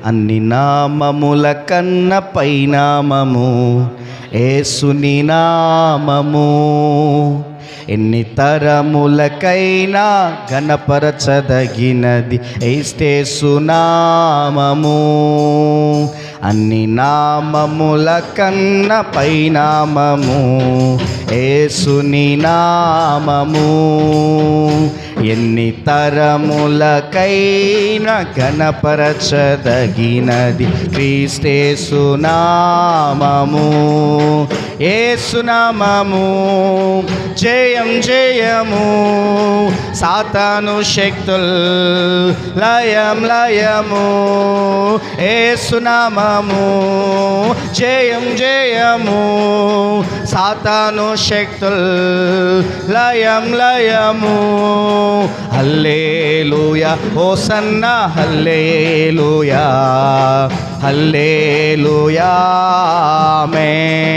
అన్ని నామముల కన్న పైనామము యేసుని నామము. ఎన్ని తరములకైనా ఘనపరచదగినది యేసు నామము. అన్ని నామముల కన్న పైనామము యేసుని నామము. ఎన్ని తరములకైనా ఘనపరచదగినది క్రీస్తేసు నామము. యేసు నామము జయం జయము, సాతాను శక్తుల్ లయం లయము. యేసు నామము జయం జయము, సాతాను శక్తుల్ లయం లయము. హల్లెలూయా హోసన్నా హల్లెలూయా హల్లెలూయా ఆమేన్.